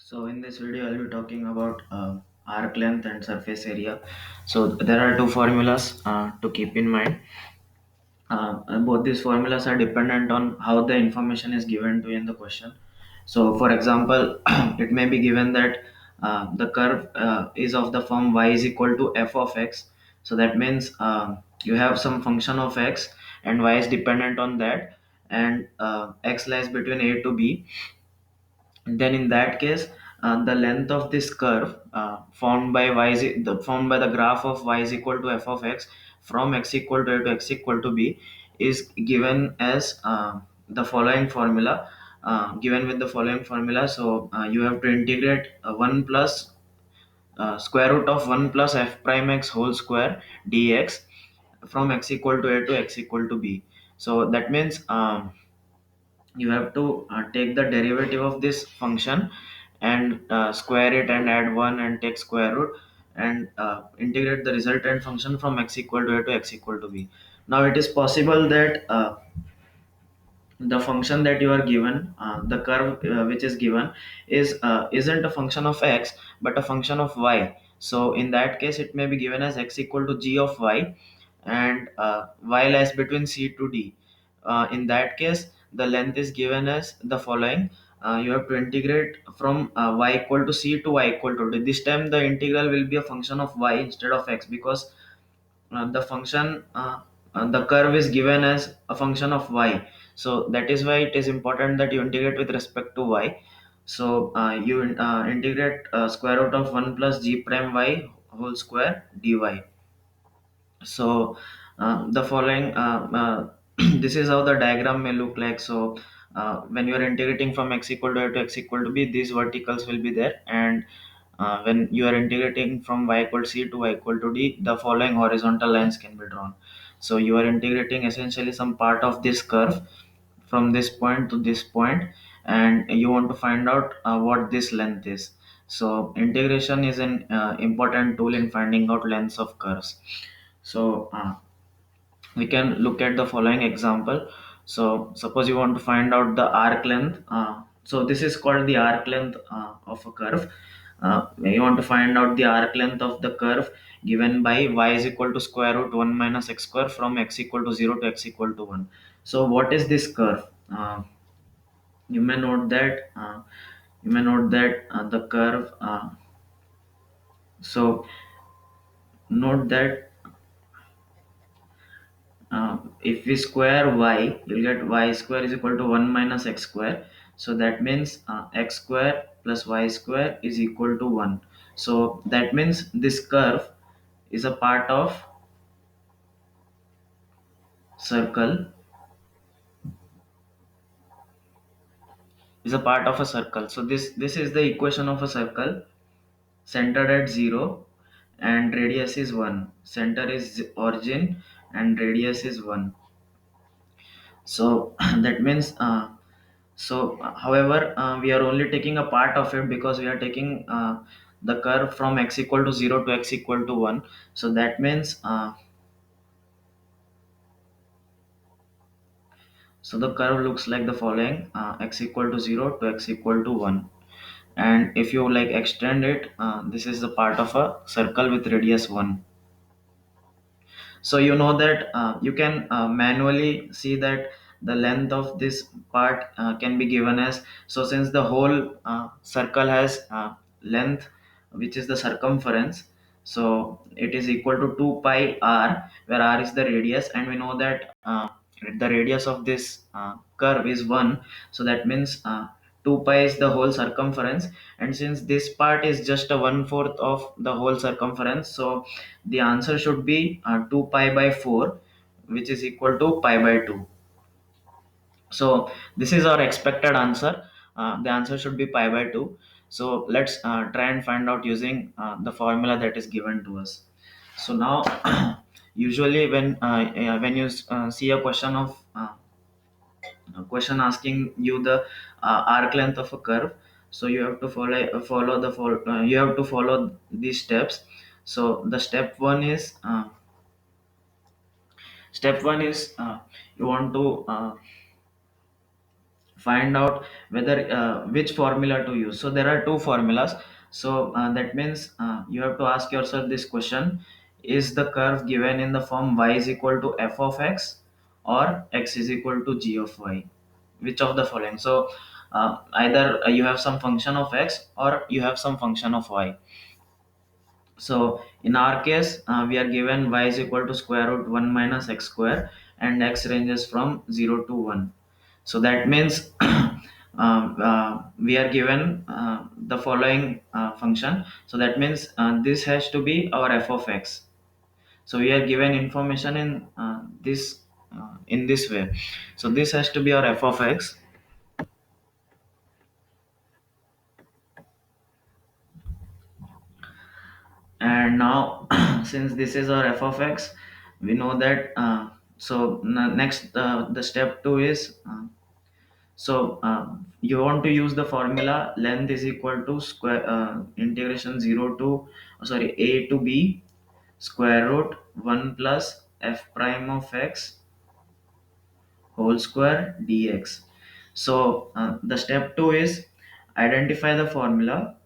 So in this video, I'll be talking about arc length and surface area. So there are two formulas to keep in mind. Both these formulas are dependent on how the information is given to you in the question. So for example, it may be given that the curve is of the form y is equal to f of x. So that means you have some function of x and y is dependent on that, and x lies between a to b. Then in that case, the length of this curve formed by formed by the graph of y is equal to f of x from x equal to a to x equal to b is given as the following formula, given with the following formula. So you have to integrate 1 plus square root of 1 plus f prime x whole square dx from x equal to a to x equal to b. So that means you have to take the derivative of this function and square it and add 1 and take square root and integrate the resultant function from x equal to a to x equal to b. Now it is possible that the function that you are given, the curve which is given is isn't a function of x but a function of y. So in that case it may be given as x equal to g of y, and y lies between c to d. In that case the length is given as the following. You have to integrate from y equal to c to y equal to d. This time the integral will be a function of y instead of x, because the function the curve is given as a function of y. So that is why it is important that you integrate with respect to y. So you integrate square root of 1 plus g prime y whole square dy. So the following this is how the diagram may look like. So when you are integrating from x equal to a to x equal to b, these verticals will be there, and when you are integrating from y equal to c to y equal to d, the following horizontal lines can be drawn. So you are integrating essentially some part of this curve from this point to this point, and you want to find out what this length is. So integration is an important tool in finding out lengths of curves. So we can look at the following example. So suppose you want to find out the arc length. So this is called the arc length of a curve. You want to find out the arc length of the curve given by y is equal to square root 1 minus x square from x equal to 0 to x equal to 1. So what is this curve? You may note that the curve. So note that if we square y, you'll get y square is equal to 1 minus x square. So that means x square plus y square is equal to 1. So that means this curve is a part of circle, So this is the equation of a circle centered at 0 and radius is 1. Center is origin and radius is 1. So that means however, we are only taking a part of it because we are taking the curve from x equal to 0 to x equal to 1. So that means so the curve looks like the following: x equal to 0 to x equal to 1. And if you like extend it, this is the part of a circle with radius 1. So you know that you can manually see that the length of this part can be given as, so since the whole circle has length which is the circumference, so it is equal to 2 pi r, where r is the radius, and we know that the radius of this curve is 1. So that means 2 pi is the whole circumference, and since this part is just a 1/4 of the whole circumference, so the answer should be 2 pi by 4, which is equal to pi by 2. So this is our expected answer. The answer should be pi by 2. So let's try and find out using the formula that is given to us. So now usually when you see a question of a question asking you the arc length of a curve, so you have to you have to follow these steps. So the step one is you want to find out whether which formula to use. So there are two formulas. So that means you have to ask yourself this question: is the curve given in the form y is equal to f of x or x is equal to g of y? Which of the following? So either you have some function of x or you have some function of y. So in our case, we are given y is equal to square root 1 minus x square, and x ranges from 0 to 1. So that means we are given the following function. So that means this has to be our f of x. So we are given information in this way. So this has to be our f of x. And now since this is our f of x, we know that next the step 2 is you want to use the formula length is equal to square integration 0 to a to b square root 1 plus f prime of x whole square dx. So the step 2 is identify the formula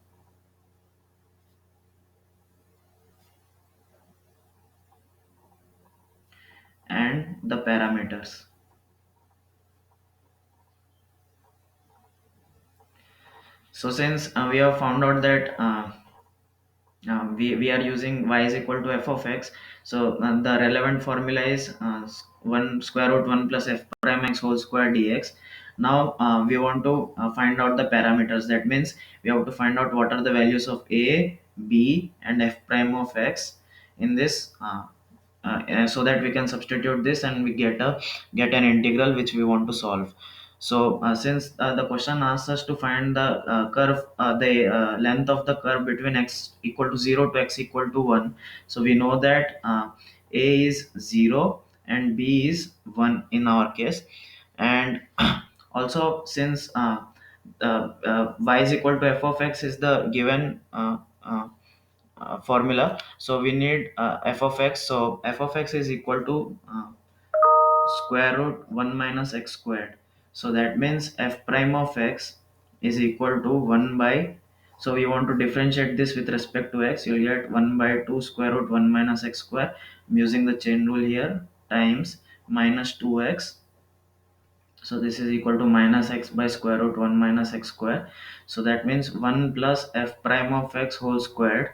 and the parameters. So since we have found out that we are using y is equal to f of x, so the relevant formula is 1 square root 1 plus f prime x whole square dx. Now we want to find out the parameters. That means we have to find out what are the values of a, b and f prime of x in this so that we can substitute this and we get an integral which we want to solve. So since the question asks us to find the the length of the curve between x equal to 0 to x equal to 1, so we know that a is 0 and b is 1 in our case. And also since y is equal to f of x is the given formula, so we need f of x. So f of x is equal to square root 1 minus x squared. So that means f prime of x is equal to 1 by, so we want to differentiate this with respect to x, you'll get 1 by 2 square root 1 minus x square. I'm using the chain rule here, times minus 2x. So this is equal to minus x by square root 1 minus x square. So that means 1 plus f prime of x whole squared,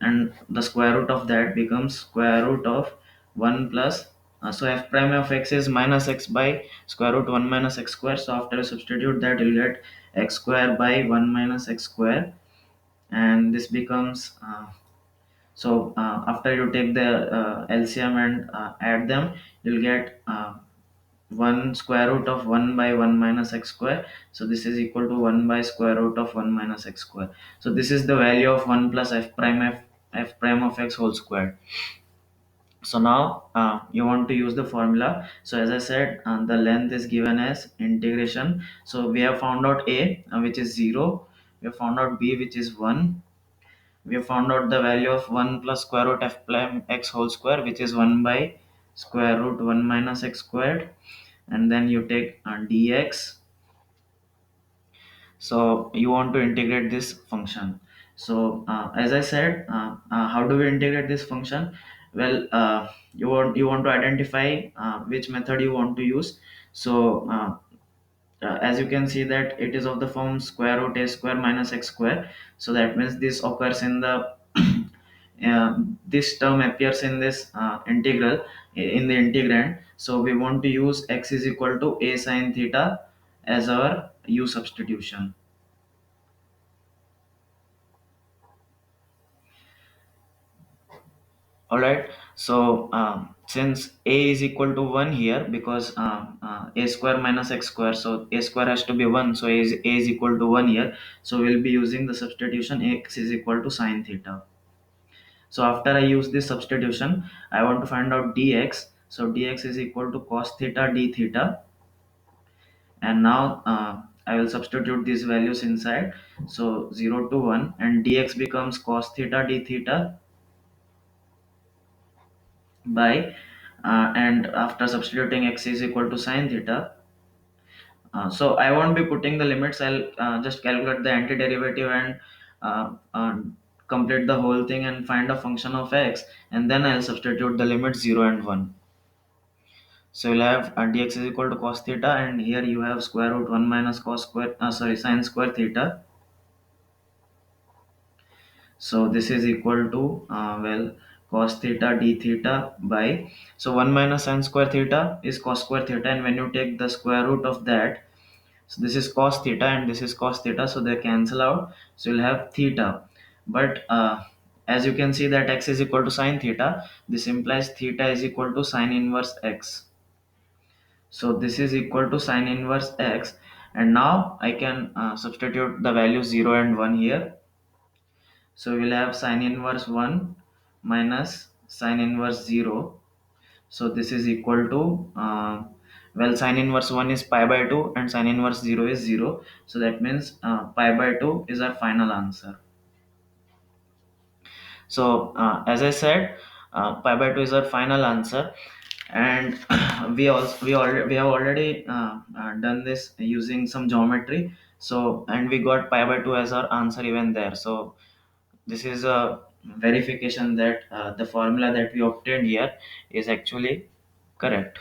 and the square root of that becomes square root of 1 plus so f prime of x is minus x by square root 1 minus x square. So after you substitute that, you'll get x square by 1 minus x square, and this becomes after you take the LCM and add them, you'll get 1 square root of 1 by 1 minus x square. So this is equal to 1 by square root of 1 minus x square. So this is the value of 1 plus f prime of x whole square. So now you want to use the formula. So as I said, the length is given as integration. So we have found out a which is 0, we have found out b which is 1, we have found out the value of 1 plus square root f prime x whole square which is 1 by square root 1 minus x squared, and then you take dx. So you want to integrate this function. So as I said, how do we integrate this function? Well, you want to identify which method you want to use. So as you can see that it is of the form square root a square minus x square. So that means this occurs in the this term appears in this integral in the integrand. So we want to use x is equal to a sine theta as our u substitution. All right. So since a is equal to 1 here, because a square minus x square, so a square has to be 1, so a is equal to 1 here. So we'll be using the substitution x is equal to sine theta. So after I use this substitution, I want to find out dx. So dx is equal to cos theta d theta. And now I will substitute these values inside. So 0 to 1, and dx becomes cos theta d theta by and after substituting x is equal to sine theta, So I won't be putting the limits. I'll just calculate the antiderivative and complete the whole thing and find a function of x, and then I'll substitute the limits 0 and 1. So you'll have dx is equal to cos theta, and here you have square root 1 minus cos square, sorry, sine square theta. So this is equal to cos theta d theta by, so 1 minus sine square theta is cos square theta, and when you take the square root of that, so this is cos theta and this is cos theta, so they cancel out. So you'll have theta. But as you can see that x is equal to sine theta, this implies theta is equal to sine inverse x. So this is equal to sine inverse x, and now I can substitute the values 0 and 1 here. So we'll have sine inverse 1 minus sine inverse 0. So this is equal to, well, sine inverse 1 is pi by 2 and sine inverse 0 is 0. So that means pi by 2 is our final answer. So as I said, pi by 2 is our final answer. And we have already done this using some geometry. So, and we got pi by 2 as our answer even there. So this is a verification that the formula that we obtained here is actually correct.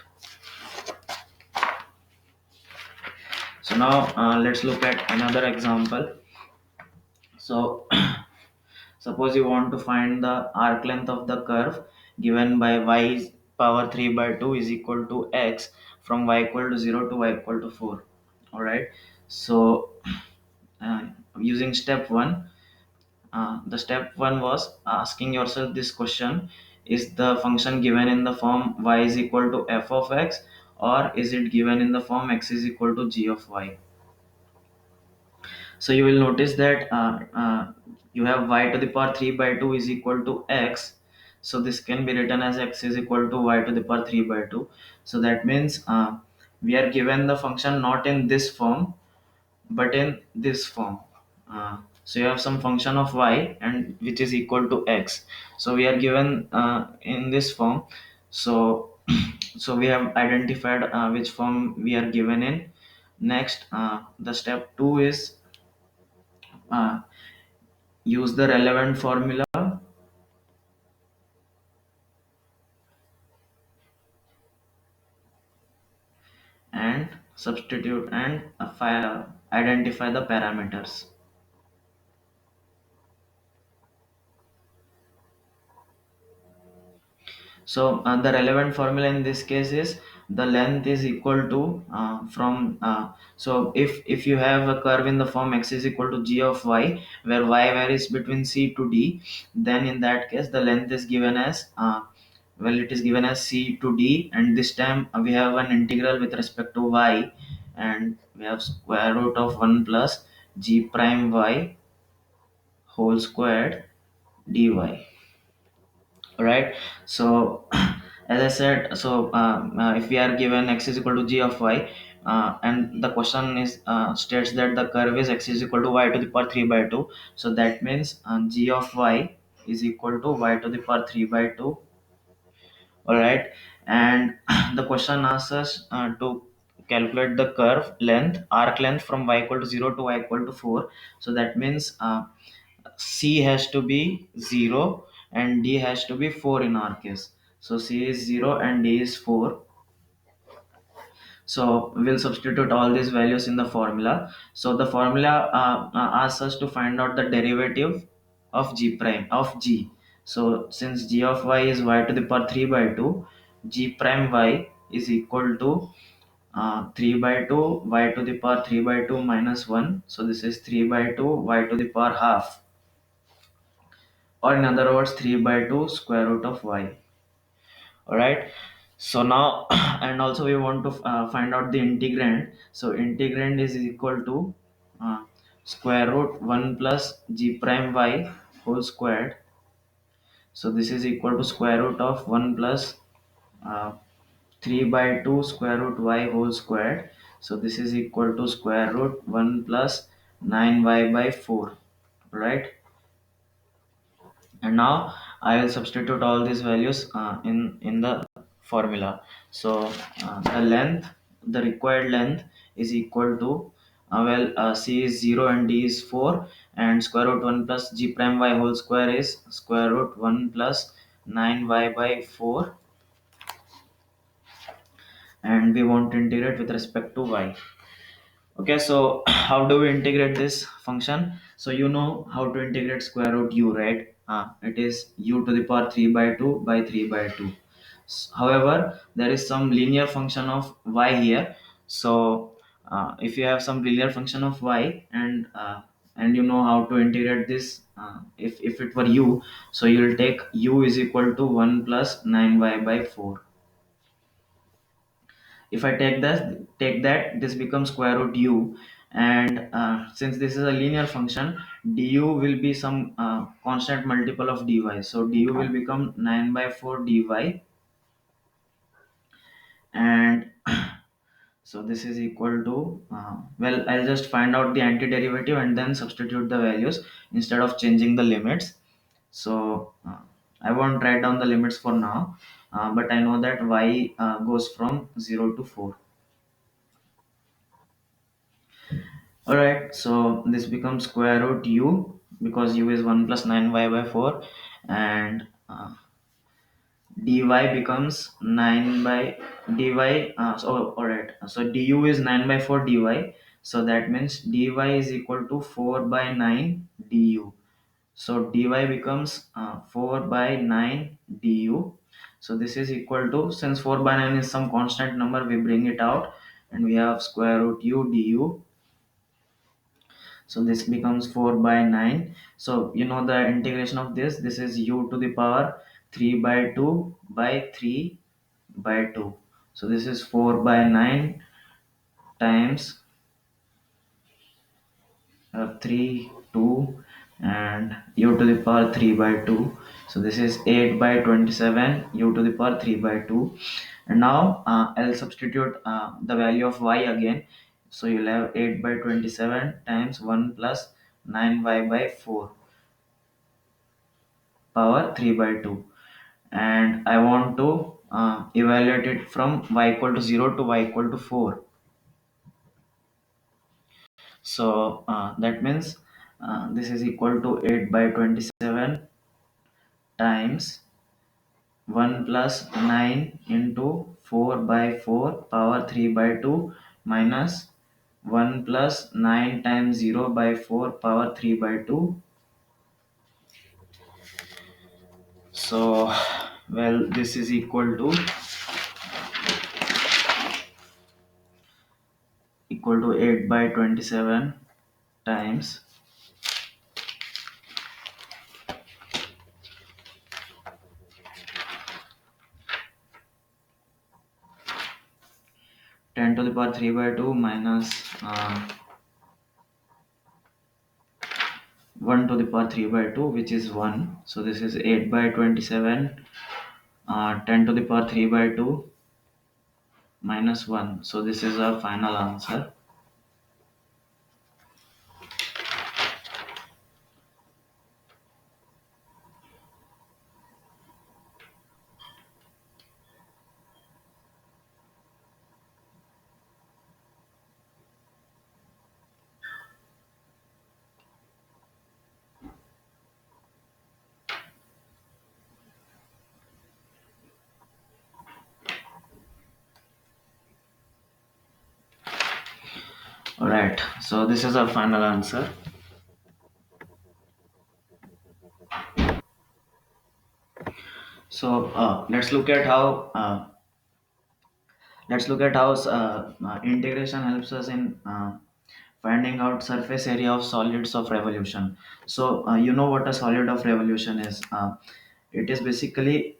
So now let's look at another example. So suppose you want to find the arc length of the curve given by y power 3 by 2 is equal to x from y equal to 0 to y equal to 4. All right. So uh, using step 1, the step 1 was asking yourself this question: is the function given in the form y is equal to f of x, or is it given in the form x is equal to g of y? So you will notice that you have y to the power 3 by 2 is equal to x. So this can be written as x is equal to y to the power 3 by 2. So that means we are given the function not in this form but in this form. So you have some function of y and which is equal to x. So we are given in this form. So so we have identified which form we are given in. Next, the step 2 is uh, use the relevant formula and substitute and identify the parameters. So the relevant formula in this case is the length is equal to from so if you have a curve in the form x is equal to g of y, where y varies between c to d, then in that case the length is given as well, it is given as c to d, and this time we have an integral with respect to y, and we have square root of 1 plus g prime y whole squared dy. Right. So as I said, so if we are given x is equal to g of y, and the question is states that the curve is x is equal to y to the power 3 by 2, so that means g of y is equal to y to the power 3 by 2. All right. And the question asks us to calculate the curve length, arc length from y equal to 0 to y equal to 4. So that means c has to be 0 and d has to be 4 in our case. So c is 0 and d is 4. So we'll substitute all these values in the formula. So the formula asks us to find out the derivative of g prime of g. So since g of y is y to the power 3 by 2, g prime y is equal to 3 by 2 y to the power 3 by 2 minus 1. So this is 3 by 2 y to the power half, or in other words 3 by 2 square root of y. All right. So now and also we want to find out the integrand. So integrand is equal to uh, square root 1 plus g prime y whole squared. So this is equal to square root of 1 plus uh, 3 by 2 square root y whole squared. So this is equal to square root 1 plus 9y by 4. Right. And now I will substitute all these values in the formula. So the length, the required length is equal to, c is 0 and d is 4, and square root 1 plus g prime y whole square is square root 1 plus 9y by 4, and we want to integrate with respect to y. Okay, so how do we integrate this function? So you know how to integrate square root u, right? It is u to the power 3 by 2 by 3 by 2. However, there is some linear function of y here. So if you have some linear function of y, and you know how to integrate this, if it were u, so you will take u is equal to 1 plus 9y by 4. If I take that, this becomes square root u, and since this is a linear function, du will be some constant multiple of dy, so du will become 9 by 4 dy, and so this is equal to, I'll just find out the antiderivative and then substitute the values instead of changing the limits. So I won't write down the limits for now, but I know that y goes from 0 to 4. Alright, so this becomes square root u, because u is 1 plus 9y by 4, and dy becomes 9 by dy. So alright, so du is 9 by 4 dy, so that means dy is equal to 4 by 9 du. So dy becomes 4 by 9 du. So this is equal to, since 4 by 9 is some constant number, we bring it out and we have square root u du. So this becomes 4 by 9. So you know the integration of this is u to the power 3 by 2 by 3 by 2. So this is 4 by 9 times 3 2, and u to the power 3 by 2. So this is 8 by 27 u to the power 3 by 2. And now I'll substitute the value of y again. So you'll have 8 by 27 times 1 plus 9y by 4 power 3 by 2, and I want to evaluate it from y equal to 0 to y equal to 4. So that means this is equal to 8 by 27 times 1 plus 9 into 4 by 4 power 3 by 2 minus 1 plus 9 times 0 by 4 power 3 by 2. So this is equal to 8 by 27 times 10 to the power 3 by 2 minus 1 to the power 3 by 2, which is 1. So this is 8 by 27, 10 to the power 3 by 2 minus 1. So this is our final answer. Alright, so this is our final answer. So let's look at how integration helps us in finding out surface area of solids of revolution. So you know what a solid of revolution is. It is basically,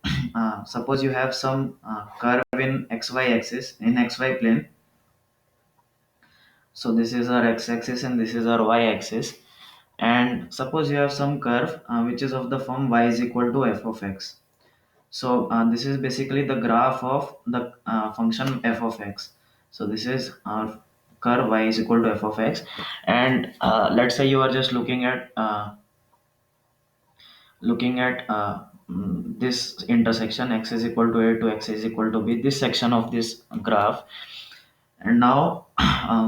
suppose you have some curve in xy axis, in xy plane. So this is our x-axis and this is our y-axis. And suppose you have some curve which is of the form y is equal to f of x. So this is basically the graph of the function f of x. So this is our curve y is equal to f of x, and let's say you are just looking at this intersection x is equal to a to x is equal to b. This section of this graph, And now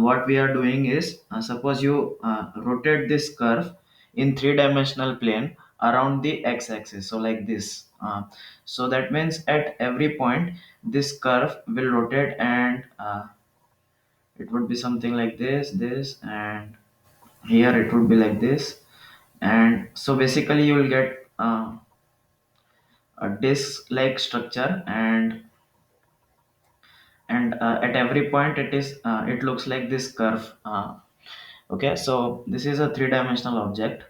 what we are doing is, suppose you rotate this curve in three-dimensional plane around the x-axis, so like this. So that means at every point this curve will rotate, and it would be something like this, and here it would be like this. And so basically you will get a disc like structure, and at every point it looks like this curve. Okay, so this is a three-dimensional object,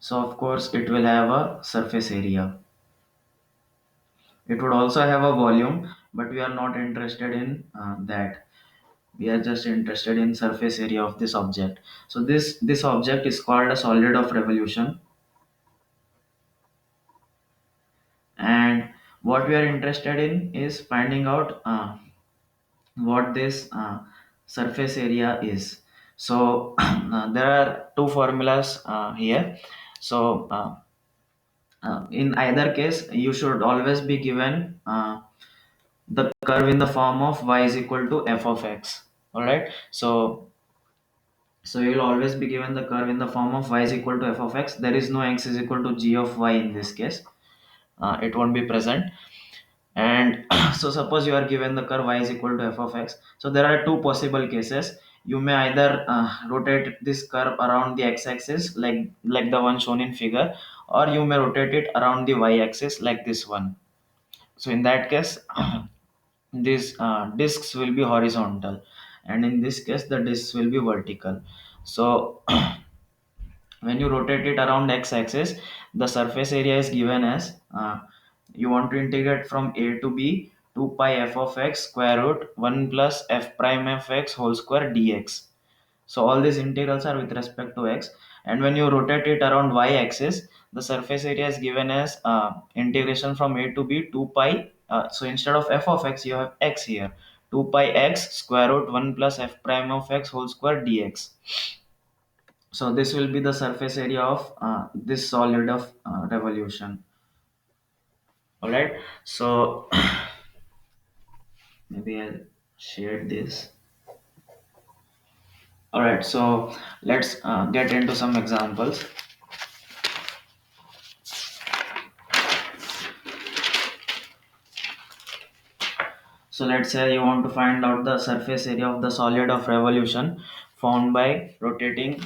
so of course it will have a surface area. It would also have a volume, but we are not interested in that. We are just interested in surface area of this object. So this object is called a solid of revolution, and what we are interested in is finding out what this surface area is. So there are two formulas here. So in either case you should always be given the curve in the form of y is equal to f of x. All right, so you will always be given the curve in the form of y is equal to f of x. There is no x is equal to g of y in this case. It won't be present. And so suppose you are given the curve y is equal to f of x, so there are two possible cases. You may either rotate this curve around the x-axis like the one shown in figure, or you may rotate it around the y-axis like this one. So in that case these discs will be horizontal, and in this case the discs will be vertical. So when you rotate it around x-axis, the surface area is given as, you want to integrate from a to b 2 pi f of x square root 1 plus f prime f x whole square dx. So all these integrals are with respect to x, and when you rotate it around y-axis, the surface area is given as integration from a to b 2 pi. So instead of f of x, you have x here, 2 pi x square root 1 plus f prime of x whole square dx. So this will be the surface area of this solid of revolution. All right. So maybe I'll share this. All right. So let's get into some examples. So let's say you want to find out the surface area of the solid of revolution found by rotating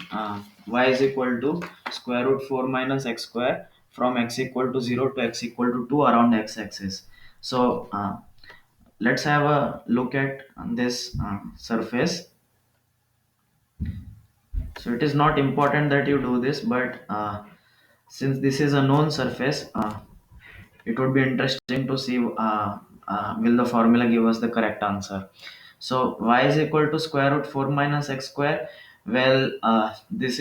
y is equal to square root 4 minus x square from x equal to 0 to x equal to 2 around x axis. So let's have a look at this surface. So it is not important that you do this, but since this is a known surface, it would be interesting to see will the formula give us the correct answer. So y is equal to square root 4 minus x square. Well, this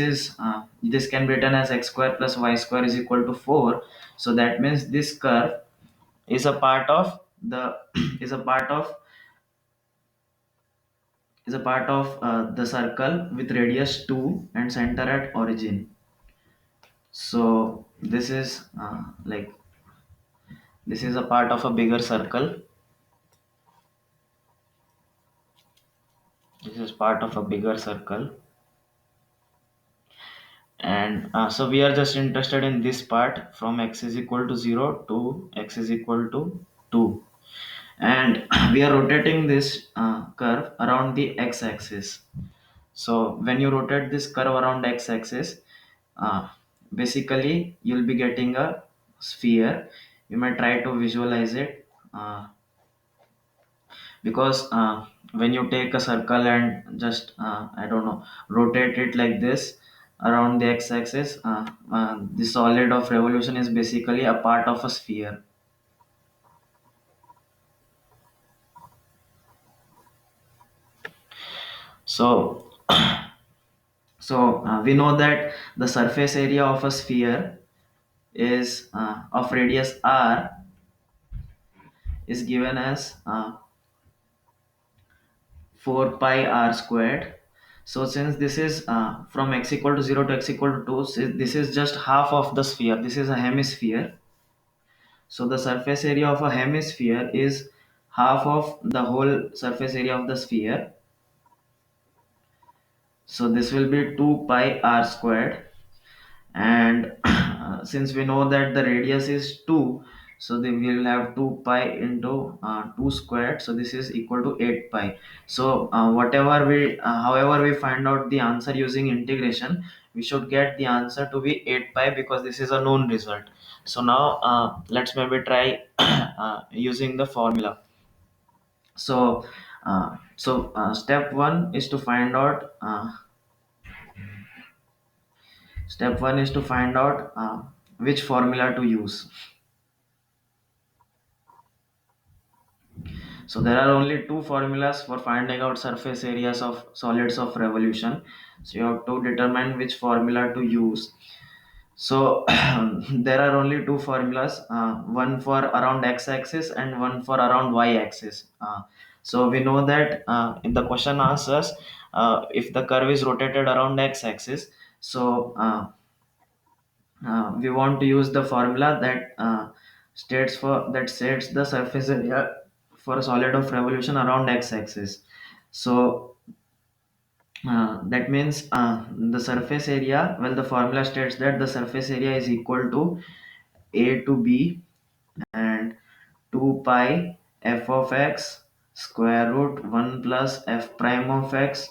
can be written as x square plus y square is equal to 4. So that means this curve is a part of the is a part of the circle with radius 2 and center at origin. So this is a part of a bigger circle. This is part of a bigger circle, and so we are just interested in this part from x is equal to 0 to x is equal to 2, and we are rotating this curve around the x-axis. So when you rotate this curve around x-axis, uh, basically you'll be getting a sphere. You may try to visualize it, because when you take a circle and just I don't know, rotate it like this around the x-axis, the solid of revolution is basically a part of a sphere. So we know that the surface area of a sphere is of radius r is given as 4 pi r squared. So since this is from x equal to 0 to x equal to 2, this is just half of the sphere. This is a hemisphere. So the surface area of a hemisphere is half of the whole surface area of the sphere. So this will be 2 pi r squared, and since we know that the radius is 2, so then we will have 2 pi into 2 squared, so this is equal to 8 pi. So whatever we however we find out the answer using integration, we should get the answer to be 8 pi, because this is a known result. So now let's maybe try using the formula. So step 1 is to find out which formula to use. So there are only two formulas for finding out surface areas of solids of revolution. So you have to determine which formula to use. So there are only two formulas, one for around x-axis and one for around y-axis. So we know that if the question asks us if the curve is rotated around x-axis, so we want to use the formula that sets the surface area for a solid of revolution around x-axis. So that means the surface area, well, the formula states that the surface area is equal to a to b and 2 pi f of x square root 1 plus f prime of x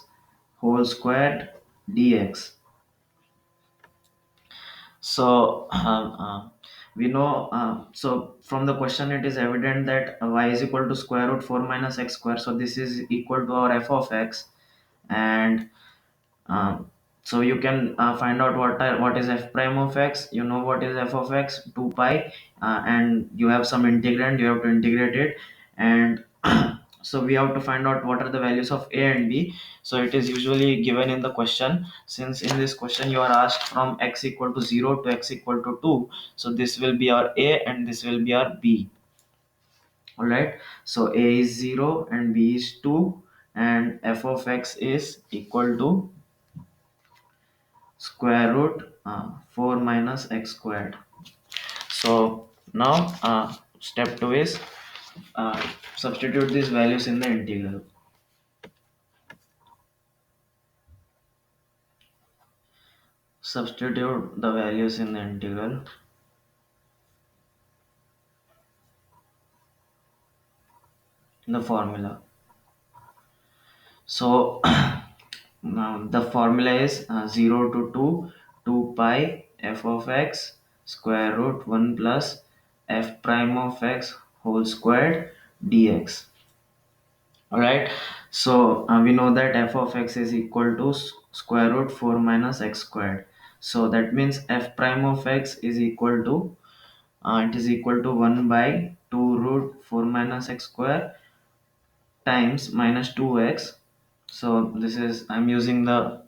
whole squared dx. So we know, so from the question it is evident that y is equal to square root 4 minus x square, so this is equal to our f of x. And so you can find out what is f prime of x. You know what is f of x, 2 pi, and you have some integrand, you have to integrate it. And so we have to find out what are the values of a and b. So it is usually given in the question. Since in this question you are asked from x equal to 0 to x equal to 2, so this will be our a and this will be our b. All right, so a is 0 and b is 2, and f of x is equal to square root 4 minus x squared. So now step 2 is substitute these values in the integral. Substitute the values in the integral. In the formula. So the formula is 0 to 2 2 pi f of x square root 1 plus f prime of x whole squared dx. All right, so we know that f of x is equal to square root 4 minus x squared. So that means f prime of x is equal to it is equal to 1 by 2 root 4 minus x square times minus 2x. So this is, I'm using the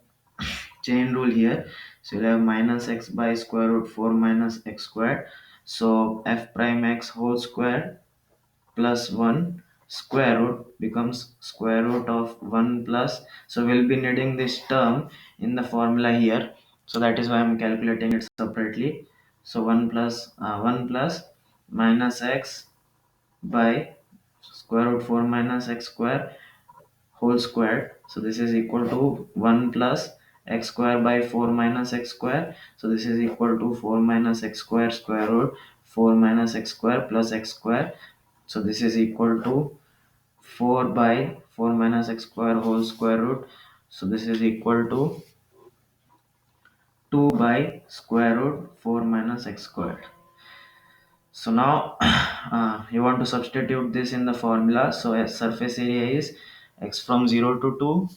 chain rule here. So you'll have minus x by square root 4 minus x squared. So f prime x whole square plus 1 square root becomes square root of 1 plus, so we'll be needing this term in the formula here, so that is why I'm calculating it separately. So 1 plus minus x by square root 4 minus x square whole squared, so this is equal to 1 plus x square by 4 minus x square, so this is equal to 4 minus x square root 4 minus x square plus x square. So this is equal to 4 by 4 minus x square whole square root, so this is equal to 2 by square root 4 minus x squared. So now you want to substitute this in the formula. So a surface area is x from 0 to 2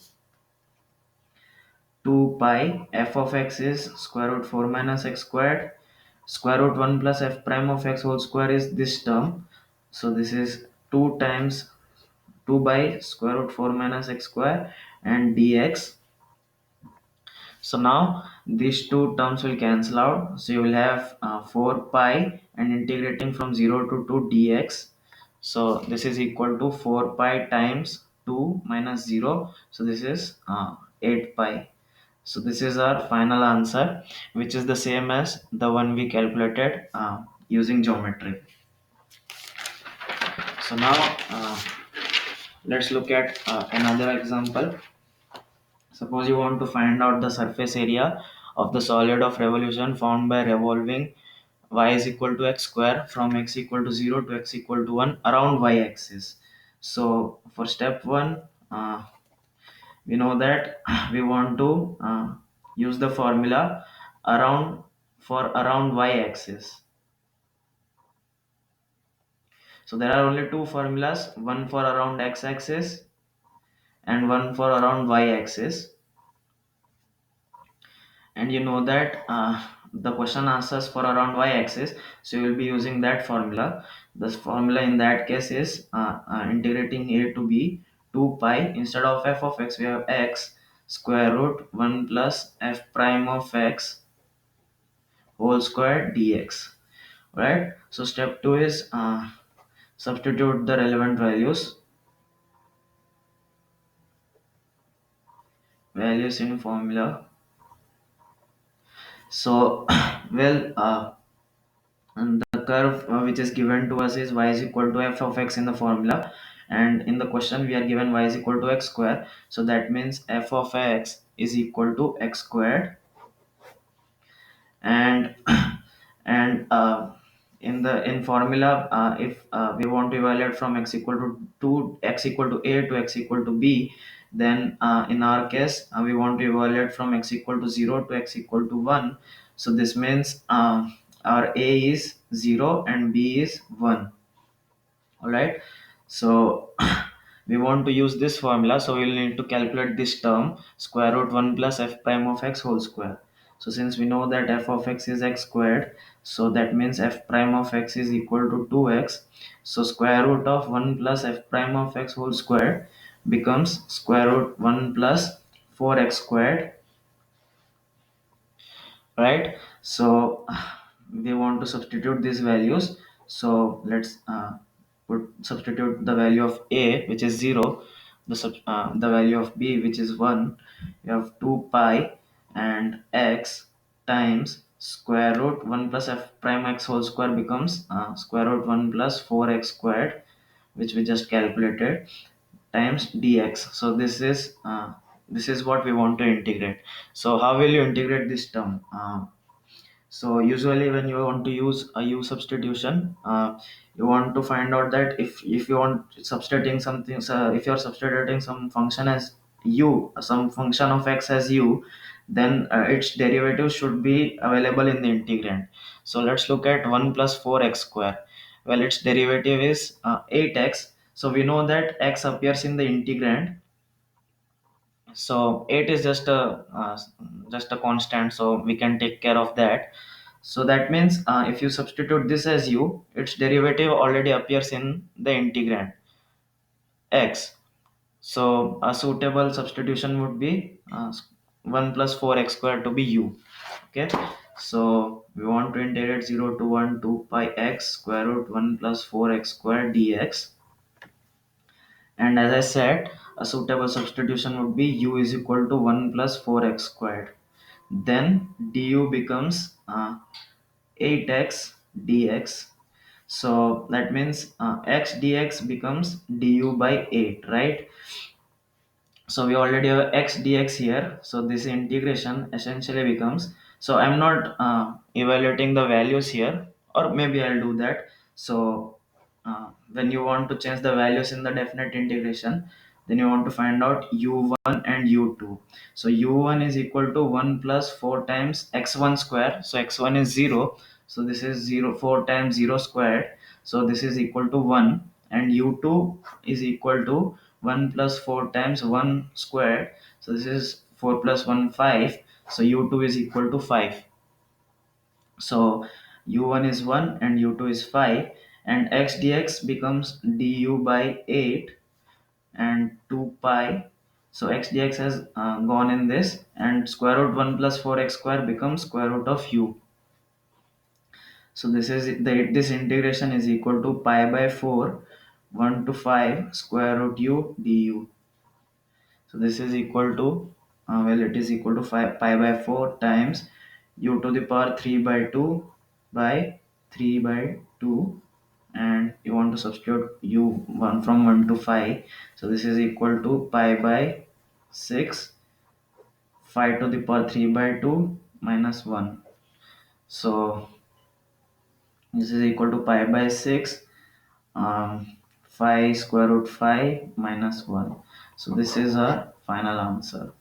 2 pi f of x is square root 4 minus x squared, square root 1 plus f prime of x whole square is this term, so this is 2 times 2 by square root 4 minus x square and dx. So now these two terms will cancel out, so you will have 4 pi and integrating from 0 to 2 dx. So this is equal to 4 pi times 2 minus 0, so this is 8 pi. So this is our final answer, which is the same as the one we calculated using geometry. So now let's look at another example. Suppose you want to find out the surface area of the solid of revolution found by revolving y is equal to x square from x equal to 0 to x equal to 1 around y axis. So for step 1, we know that we want to use the formula around for around y axis. So there are only two formulas, one for around x axis and one for around y axis. And you know that the question answers for around y axis, so you will be using that formula. This formula in that case is integrating a to b 2 pi, instead of f of x we have x square root 1 plus f prime of x whole square dx, right? So step 2 is substitute the relevant values in formula. So well, and the curve which is given to us is y is equal to f of x in the formula, and in the question we are given y is equal to x square, so that means f of x is equal to x squared. And and in formula, if we want to evaluate from x equal to x equal to a to x equal to b, then in our case we want to evaluate from x equal to 0 to x equal to 1. So this means our a is 0 and b is 1. All right. So we want to use this formula, so we'll need to calculate this term square root 1 plus f prime of x whole square. So since we know that f of x is x squared, so that means f prime of x is equal to 2x. So square root of 1 plus f prime of x whole square becomes square root 1 plus 4x squared, right? So we want to substitute these values. So let's substitute the value of a, which is 0, the value of b, which is 1. You have 2 pi and x times square root 1 plus f prime x whole square becomes square root 1 plus 4x squared, which we just calculated, times dx. So this is what we want to integrate. So how will you integrate this term? So usually when you want to use a u substitution, you want to find out that if you want substituting something, so if you're substituting some function as u, some function of x as u, then its derivative should be available in the integrand. So let's look at 1 plus 4x square. Well, its derivative is 8x. So we know that x appears in the integrand, so 8 is just a constant, so we can take care of that. So that means if you substitute this as u, its derivative already appears in the integrand x. So a suitable substitution would be 1 plus 4x squared to be u. Okay, so we want to integrate 0 to 1 2 pi x square root 1 plus 4x squared dx. And as I said, a suitable substitution would be u is equal to 1 plus 4x squared. Then du becomes 8x dx. So that means x dx becomes du by 8, right? So we already have x dx here, so this integration essentially becomes, so I'm not evaluating the values here, or maybe I'll do that. So when you want to change the values in the definite integration, then you want to find out u1 and u2. So u1 is equal to 1 plus 4 times x1 square, so x1 is 0, so this is 0 4 times 0 squared, so this is equal to 1. And u2 is equal to 1 plus 4 times 1 squared, so this is 4 plus 1 5, so u2 is equal to 5. So u1 is 1 and u2 is 5, and x dx becomes du by 8 and 2 pi. So x dx has gone in this, and square root 1 plus 4x square becomes square root of u. So this integration is equal to pi by 4 1 to 5 square root u du. So this is equal to, well, it is equal to 5 pi by 4 times u to the power 3 by 2 by 3 by 2 and you want to substitute u 1 from 1 to 5. So this is equal to pi by 6, 5 to the power 3 by 2 minus 1. So this is equal to pi by 6, 5 square root 5 minus 1. So this is our final answer.